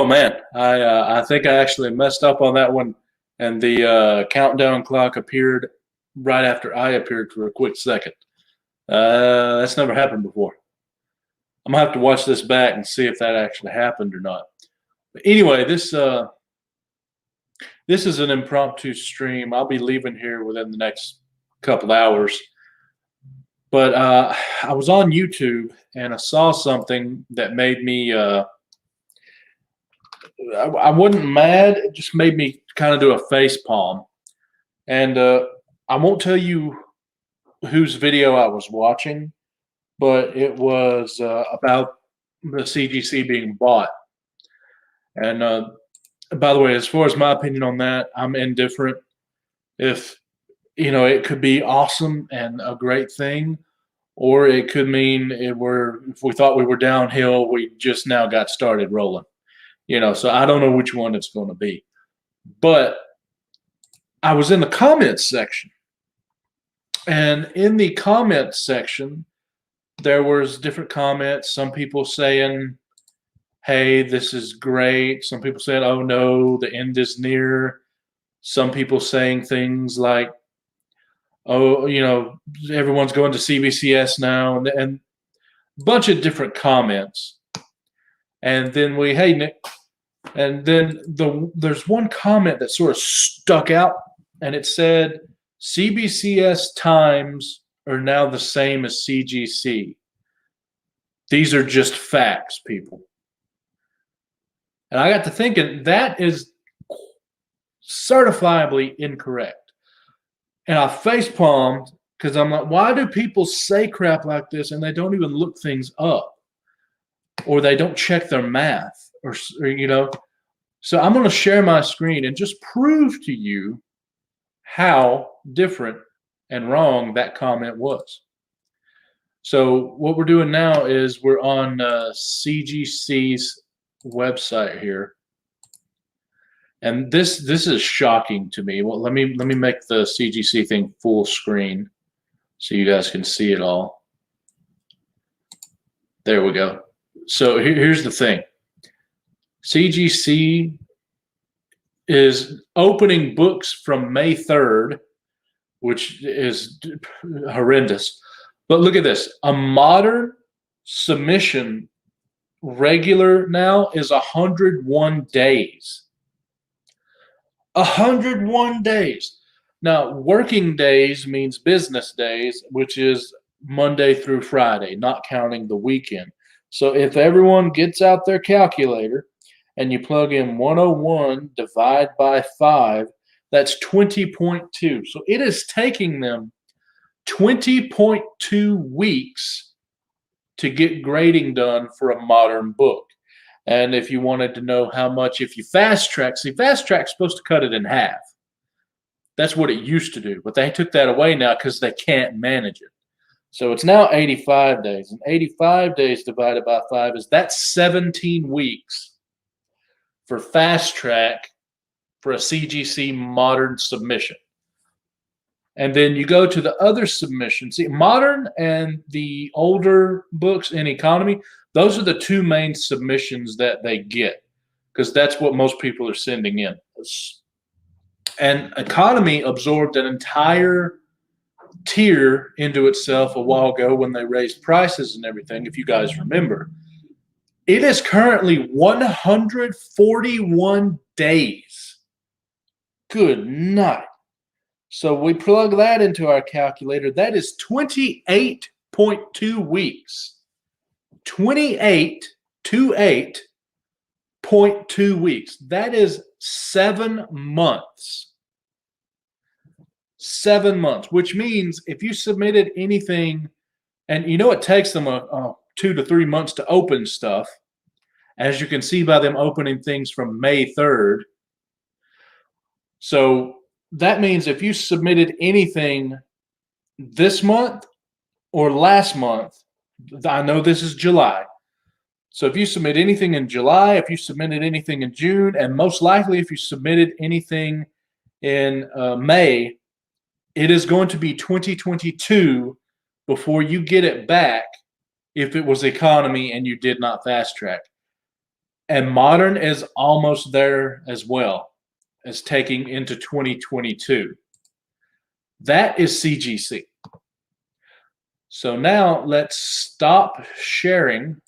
man, I think I actually messed up on that one, and the countdown clock appeared right after I appeared for a quick second. That's never happened before. I'm gonna have to watch this back and see if that actually happened or not. But anyway, this is an impromptu stream. I'll be leaving here within the next couple hours. But I was on YouTube and I saw something that made me. I wasn't mad. It just made me kind of do a face palm. And I won't tell you whose video I was watching, but it was about the CGC being bought. And by the way, as far as my opinion on that, I'm indifferent. If it could be awesome and a great thing, or it could mean if we thought we were downhill, we just now got started rolling. So I don't know which one it's going to be. But I was in the comments section, and in the comments section, there was different comments. Some people saying, hey, this is great. Some people saying, oh no, the end is near. Some people saying things like, oh, everyone's going to CBCS now, and a bunch of different comments. And then hey, Nick, and then there's one comment that sort of stuck out, and it said, CBCS times are now the same as CGC. These are just facts, people. And I got to thinking, that is certifiably incorrect. And I facepalmed because I'm like, why do people say crap like this and they don't even look things up? Or they don't check their math, or So I'm going to share my screen and just prove to you how different and wrong that comment was. So what we're doing now is we're on CGC's website here, and this is shocking to me. Well, let me make the CGC thing full screen so you guys can see it all. There we go. So here's the thing. CGC is opening books from May 3rd, which is horrendous. But look at this. A modern submission regular now is 101 days. 101 days. Now, working days means business days, which is Monday through Friday, not counting the weekend. So if everyone gets out their calculator and you plug in 101 divide by 5, that's 20.2. So it is taking them 20.2 weeks to get grading done for a modern book. And if you wanted to know how much, if you fast track, see, fast track's supposed to cut it in half. That's what it used to do, but they took that away now because they can't manage it. So it's now 85 days, and 85 days divided by 5 that's 17 weeks for fast track for a CGC modern submission. And then you go to the other submissions. See, modern and the older books in economy, those are the two main submissions that they get, because that's what most people are sending in. And economy absorbed an entire tier into itself a while ago when they raised prices and everything, if you guys remember. It is currently 141 days. Good night. So we plug that into our calculator. That is 28.2 weeks. 28.2 weeks. That is 7 months. 7 months, which means if you submitted anything, and it takes them 2 to 3 months to open stuff, as you can see by them opening things from May 3rd. So that means if you submitted anything this month or last month, I know this is July. So if you submit anything in July, if you submitted anything in June, and most likely if you submitted anything in May, it is going to be 2022 before you get it back if it was economy and you did not fast track. And modern is almost there as well as taking into 2022. That is CGC. So now let's stop sharing,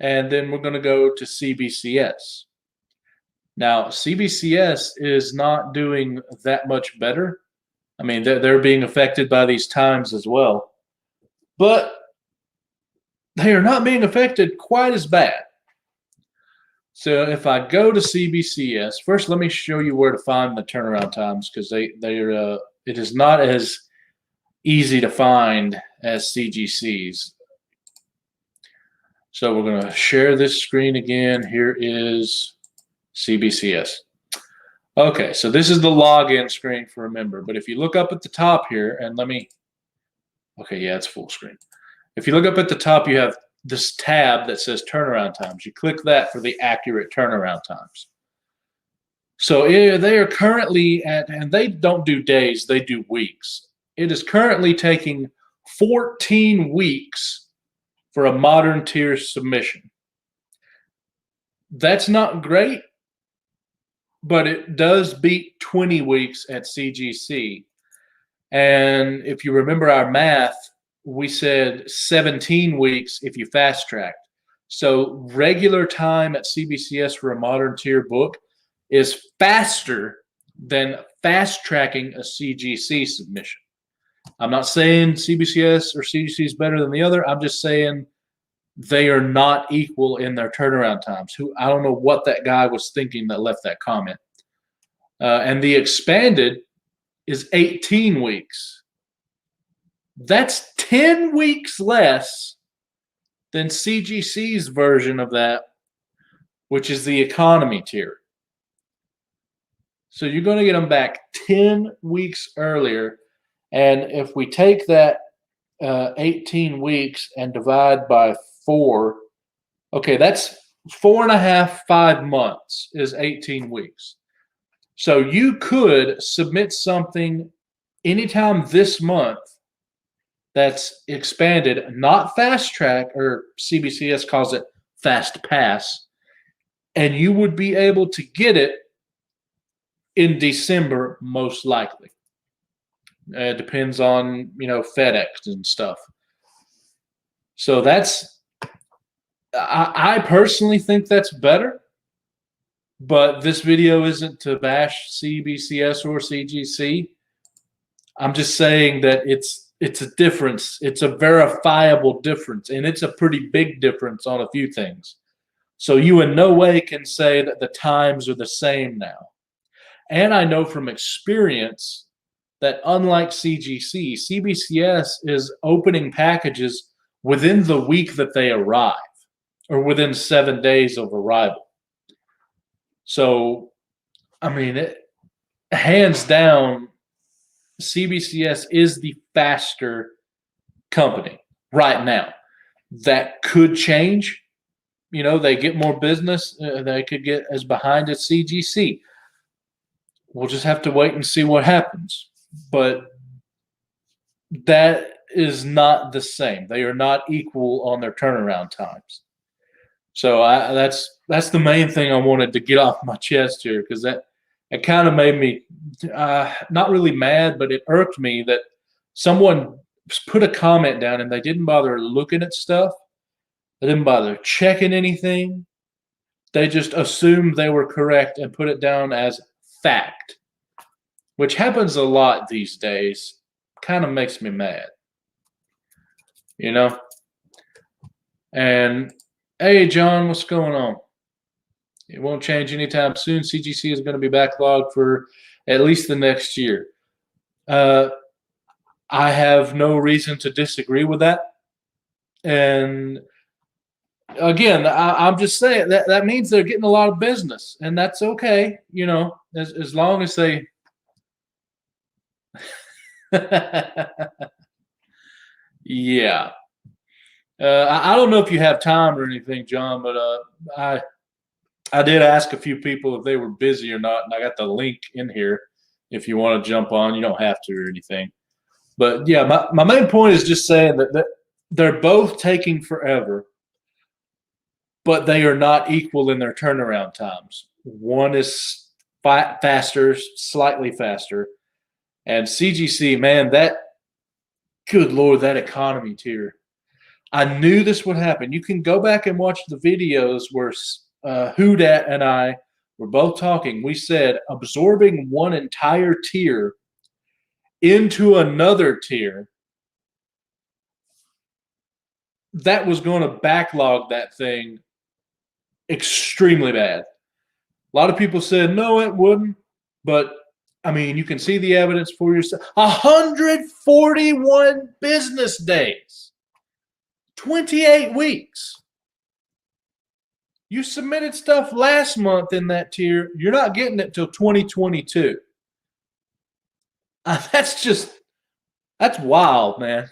and then we're going to go to CBCS. Now, CBCS is not doing that much better. I mean, they're being affected by these times as well, but they are not being affected quite as bad. So if I go to CBCS, first let me show you where to find the turnaround times, because it is not as easy to find as CGCs. So we're going to share this screen again. Here is CBCS. Okay, so this is the login screen for a member. But if you look up at the top here, and okay, yeah, it's full screen. If you look up at the top, you have this tab that says turnaround times. You click that for the accurate turnaround times. So they are currently at, and they don't do days, they do weeks. It is currently taking 14 weeks for a modern tier submission. That's not great, but it does beat 20 weeks at CGC. And if you remember our math, we said 17 weeks if you fast tracked. So regular time at CBCS for a modern tier book is faster than fast tracking a CGC submission. I'm not saying CBCS or CGC is better than the other. I'm just saying they are not equal in their turnaround times. I don't know what that guy was thinking that left that comment. And the expanded is 18 weeks. That's 10 weeks less than CGC's version of that, which is the economy tier. So you're going to get them back 10 weeks earlier. And if we take that 18 weeks and divide by 4, okay, that's 4.5, 5 months is 18 weeks. So you could submit something anytime this month that's expanded, not fast track, or CBCS calls it fast pass, and you would be able to get it in December, most likely. It depends on, FedEx and stuff. So I personally think that's better, but this video isn't to bash CBCS or CGC. I'm just saying that it's a difference. It's a verifiable difference, and it's a pretty big difference on a few things. So you in no way can say that the times are the same now. And I know from experience that unlike CGC, CBCS is opening packages within the week that they arrive, or within 7 days of arrival. So, I mean, hands down, CBCS is the faster company right now. That could change. They get more business. They could get as behind as CGC. We'll just have to wait and see what happens. But that is not the same. They are not equal on their turnaround times. So that's the main thing I wanted to get off my chest here, because it kind of made me not really mad, but it irked me that someone put a comment down and they didn't bother looking at stuff. They didn't bother checking anything. They just assumed they were correct and put it down as fact, which happens a lot these days. Kind of makes me mad, And hey, John, what's going on? It won't change anytime soon. CGC is going to be backlogged for at least the next year. I have no reason to disagree with that. And again, I'm just saying that means they're getting a lot of business, and that's okay, as long as they. Yeah. I don't know if you have time or anything, John, but I did ask a few people if they were busy or not, and I got the link in here if you want to jump on. You don't have to or anything. But yeah, my main point is just saying that they're both taking forever. but they are not equal in their turnaround times. One is faster, slightly faster. And CGC, man, good Lord, that economy tier. I knew this would happen. You can go back and watch the videos where Hudat and I were both talking. We said absorbing one entire tier into another tier, that was going to backlog that thing extremely bad. A lot of people said, no, it wouldn't. But, I mean, you can see the evidence for yourself. 141 business days. 28 weeks. You submitted stuff last month in that tier. You're not getting it till 2022. That's wild, man.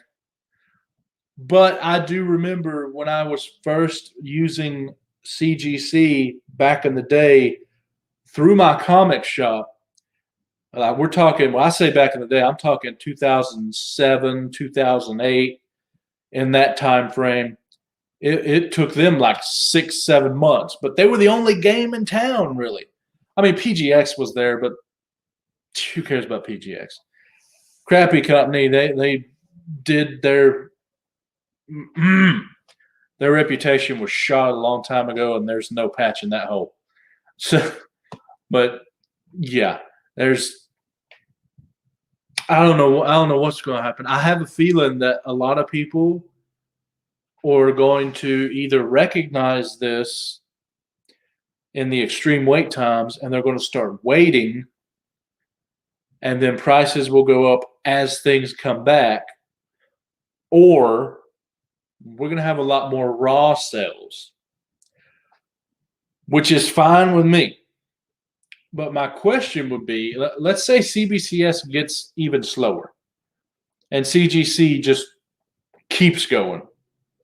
But I do remember when I was first using CGC back in the day through my comic shop. We're talking, when I say back in the day, I'm talking 2007, 2008, in that time frame. It took them like 6-7 months, but they were the only game in town, really. I mean, PGX was there, but who cares about PGX? Crappy company. They did their reputation was shot a long time ago, and there's no patching that hole. So, but yeah, I don't know what's going to happen. I have a feeling that a lot of people are going to either recognize this in the extreme wait times, and they're going to start waiting, and then prices will go up as things come back, or we're going to have a lot more raw sales, which is fine with me. But my question would be, let's say CBCS gets even slower and CGC just keeps going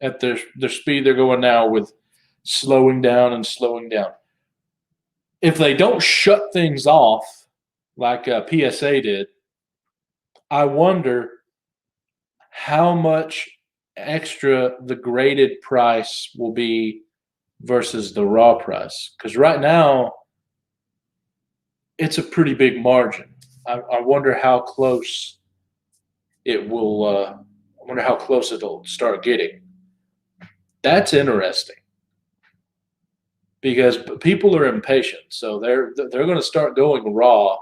at their speed they're going now, with slowing down and slowing down. If they don't shut things off like PSA did, I wonder how much extra the graded price will be versus the raw price. Because right now, it's a pretty big margin. I wonder how close it will. I wonder how close it'll start getting. That's interesting because people are impatient, so they're going to start going raw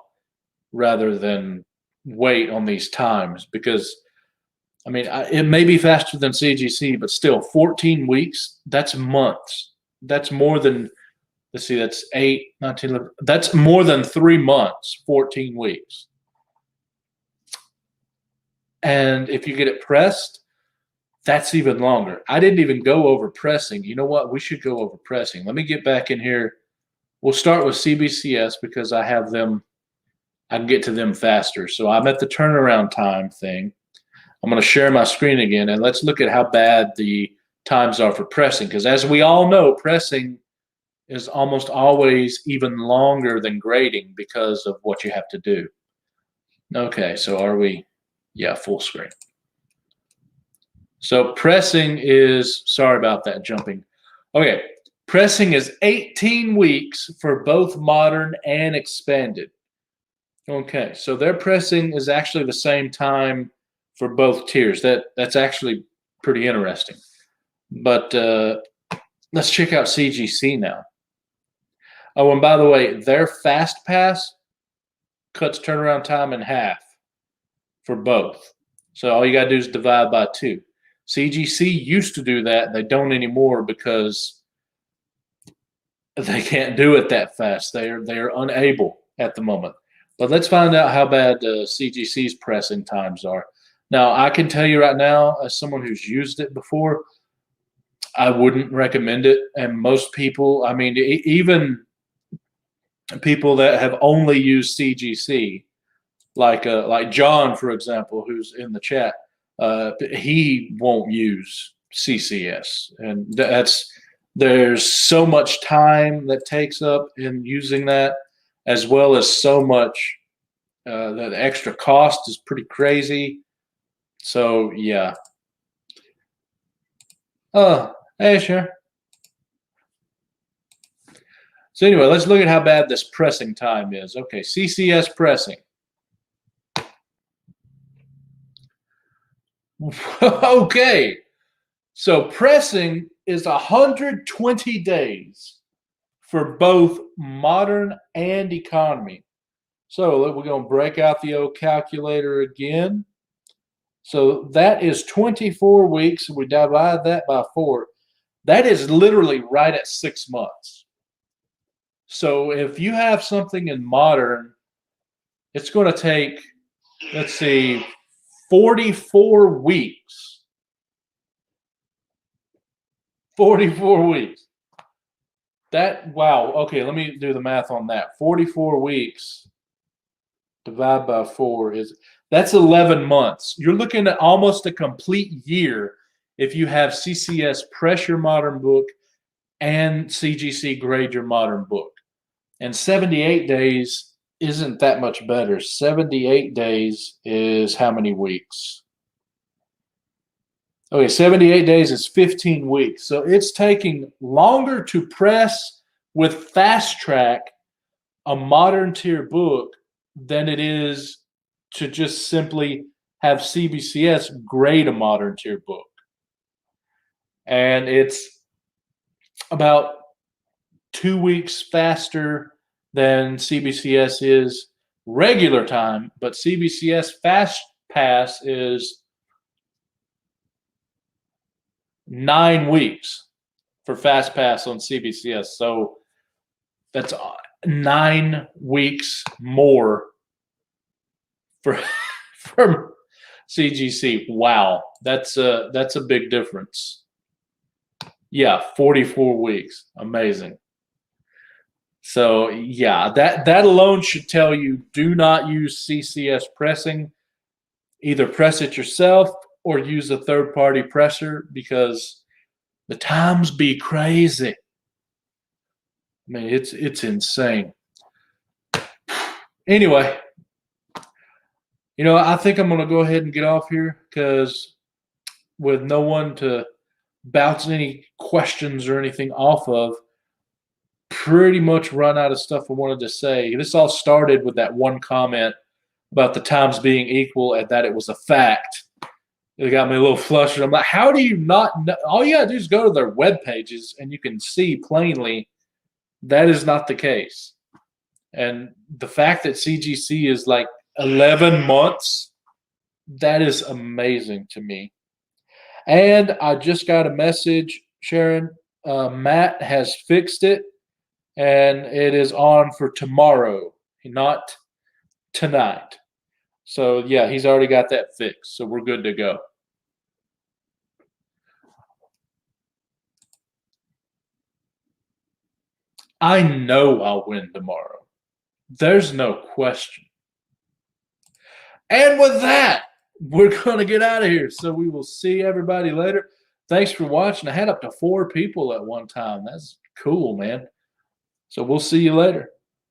rather than wait on these times. Because I mean, it may be faster than CGC, but still, 14 weeks. That's months. That's more than. Let's see, that's 8, 19, that's more than 3 months, 14 weeks. And if you get it pressed, that's even longer. I didn't even go over pressing. You know what? We should go over pressing. Let me get back in here. We'll start with CBCS because I have them. I can get to them faster. So I'm at the turnaround time thing. I'm going to share my screen again, and let's look at how bad the times are for pressing. Because as we all know, pressing is almost always even longer than grading because of what you have to do. Okay, so are we? Yeah, full screen. So pressing is, sorry about that jumping. Okay, pressing is 18 weeks for both modern and expanded. Okay, so their pressing is actually the same time for both tiers. That's actually pretty interesting. But let's check out CGC now. Oh, and by the way, their Fast Pass cuts turnaround time in half for both. So all you got to do is divide by 2. CGC used to do that. They don't anymore because they can't do it that fast. They are unable at the moment. But let's find out how bad CGC's pressing times are. Now, I can tell you right now, as someone who's used it before, I wouldn't recommend it. And most people, I mean, even people that have only used CGC, like John, for example, who's in the chat, he won't use CCS, and there's so much time that takes up in using that, as well as so much the extra cost is pretty crazy. So yeah. Hey, sure. So anyway, let's look at how bad this pressing time is. Okay, CCS pressing. Okay, so pressing is 120 days for both modern and economy. So we're going to break out the old calculator again. So that is 24 weeks. We divide that by 4. That is literally right at 6 months. So if you have something in modern, it's going to take, let's see, 44 weeks. 44 weeks. That, wow. Okay, let me do the math on that. 44 weeks divided by 4 that's 11 months. You're looking at almost a complete year if you have CCS press your modern book and CGC grade your modern book. And 78 days isn't that much better. 78 days is how many weeks? Okay, 78 days is 15 weeks. So it's taking longer to press with fast track a modern tier book than it is to just simply have CBCS grade a modern tier book. And it's about 2 weeks faster than CBCS is regular time, but CBCS Fast Pass is 9 weeks for Fast Pass on CBCS. So that's 9 weeks more for CGC. Wow, that's a big difference. Yeah, 44 weeks. Amazing. So yeah, that alone should tell you do not use CCS pressing. Either press it yourself or use a third-party presser because the times be crazy. I mean, it's insane. Anyway, I think I'm going to go ahead and get off here because with no one to bounce any questions or anything off of, pretty much run out of stuff I wanted to say. This all started with that one comment about the times being equal and that it was a fact. It got me a little flustered. I'm like, how do you not know? All you got to do is go to their web pages and you can see plainly that is not the case. And the fact that CGC is like 11 months, that is amazing to me. And I just got a message, Sharon. Matt has fixed it, and it is on for tomorrow, not tonight. So, yeah, he's already got that fixed, so we're good to go. I know I'll win tomorrow. There's no question. And with that, we're going to get out of here. So we will see everybody later. Thanks for watching. I had up to 4 people at one time. That's cool, man. So we'll see you later.